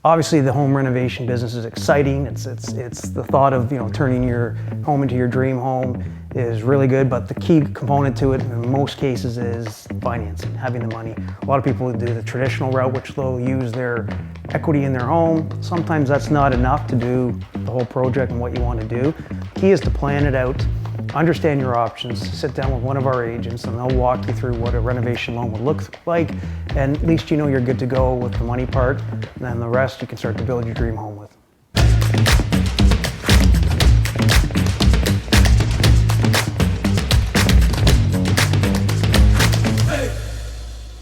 Obviously, the home renovation business is exciting. It's the thought of turning your home into your dream home is really good, but the key component to it in most cases is financing, having the money. A lot of people do the traditional route, which they'll use their equity in their home. Sometimes that's not enough to do the whole project and what you want to do. The key is to plan it out, understand your options, sit down with one of our agents and they'll walk you through what a renovation loan would look like, and at least you know you're good to go with the money part, and then the rest you can start to build your dream home with.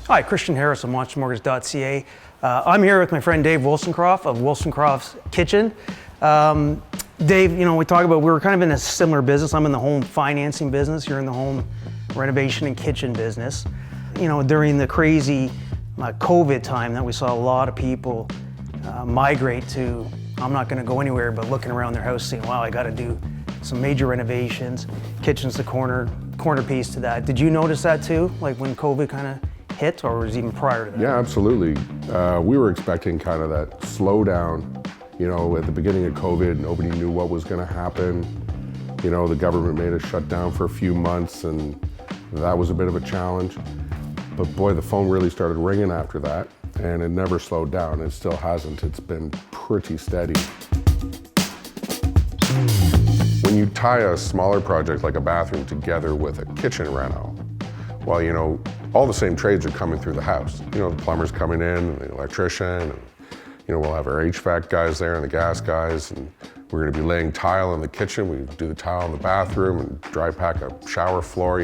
Hi, Christian Harris of MonsterMortgage.ca. I'm here with my friend Dave Wolstencroft of Wolstencroft Kitchens. Dave, we talk about, we're kind of in a similar business. I'm in the home financing business. You're in the home renovation and kitchen business. During the crazy COVID time that we saw a lot of people migrate to, I'm not going to go anywhere, but looking around their house saying, wow, I got to do some major renovations. Kitchen's the corner piece to that. Did you notice that too? Like when COVID kind of hit, or was it even prior to that? Yeah, absolutely. We were expecting kind of that slowdown. At the beginning of COVID, nobody knew what was going to happen. The government made us shut down for a few months, and that was a bit of a challenge. But boy, the phone really started ringing after that, and it never slowed down. It still hasn't. It's been pretty steady. When you tie a smaller project like a bathroom together with a kitchen reno, well, all the same trades are coming through the house. The plumber's coming in, and the electrician, and we'll have our HVAC guys there and the gas guys, and we're going to be laying tile in the kitchen. We do the tile in the bathroom and dry pack a shower floor.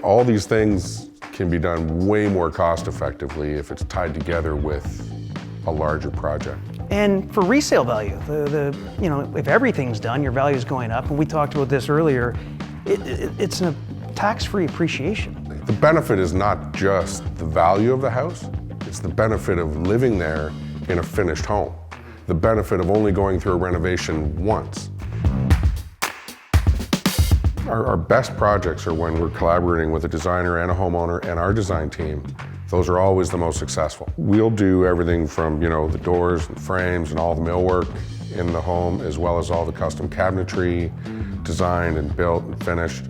All these things can be done way more cost effectively if it's tied together with a larger project. And for resale value, if everything's done, your value is going up. And we talked about this earlier. It's a tax-free appreciation. The benefit is not just the value of the house. It's the benefit of living there in a finished home. The benefit of only going through a renovation once. Our best projects are when we're collaborating with a designer and a homeowner and our design team. Those are always the most successful. We'll do everything from, the doors and frames and all the millwork in the home, as well as all the custom cabinetry, designed and built and finished.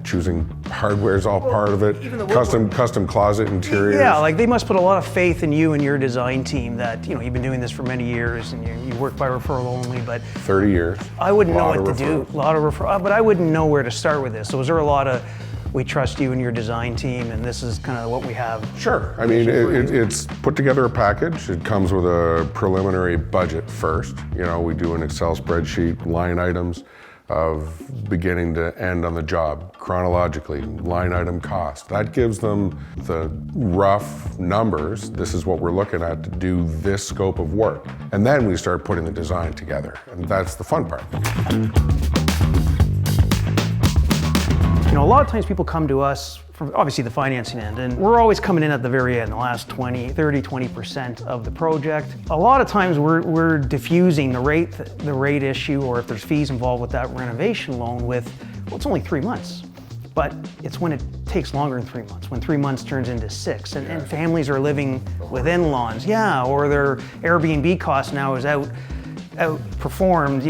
Choosing hardware is all part of it. Custom closet interiors. Yeah, like they must put a lot of faith in you and your design team that, you've been doing this for many years and you work by referral only, but 30 years. I wouldn't know what to do. A lot of referral, but I wouldn't know where to start with this. So is there a lot of, we trust you and your design team and this is kind of what we have? Sure. I mean, it's put together a package. It comes with a preliminary budget first. We do an Excel spreadsheet, line items of beginning to end on the job, chronologically, line item cost. That gives them the rough numbers. This is what we're looking at to do this scope of work. And then we start putting the design together. And that's the fun part. A lot of times people come to us from obviously the financing end, and we're always coming in at the very end, the last 20% of the project. A lot of times we're diffusing the rate issue, or if there's fees involved with that renovation loan with, well, it's only 3 months. But it's when it takes longer than 3 months, when 3 months turns into 6, and families are living with in-laws, or their Airbnb cost now is outperformed,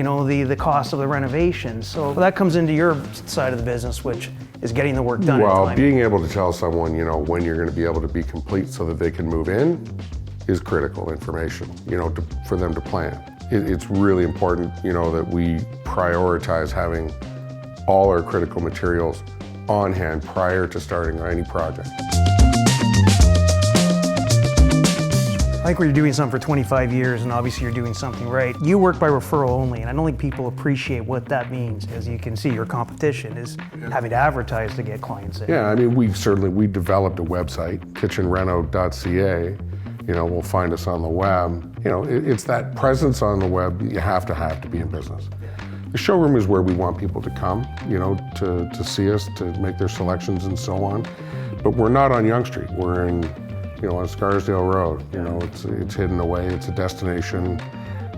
the cost of the renovation. So that comes into your side of the business, which is getting the work done. Well, being able to tell someone, when you're going to be able to be complete so that they can move in is critical information, for them to plan. It's really important, that we prioritize having all our critical materials on hand prior to starting any project. I think when you're doing something for 25 years and obviously you're doing something right, you work by referral only, and I don't think people appreciate what that means. As you can see, your competition is having to advertise to get clients in. Yeah, I mean, we developed a website, kitchenreno.ca. We'll find us on the web. It's that presence on the web you have to be in business. The showroom is where we want people to come, to see us, to make their selections and so on. But we're not on Yonge Street. We're in on Scarsdale Road. It's hidden away. It's a destination.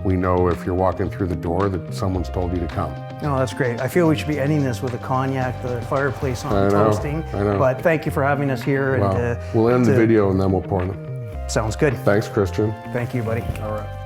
We know if you're walking through the door that someone's told you to come. Oh, that's great. I feel we should be ending this with a cognac, the fireplace on toasting. I know. But thank you for having us here. Well, we'll end the video and then we'll pour them. Sounds good. Thanks, Christian. Thank you, buddy. All right.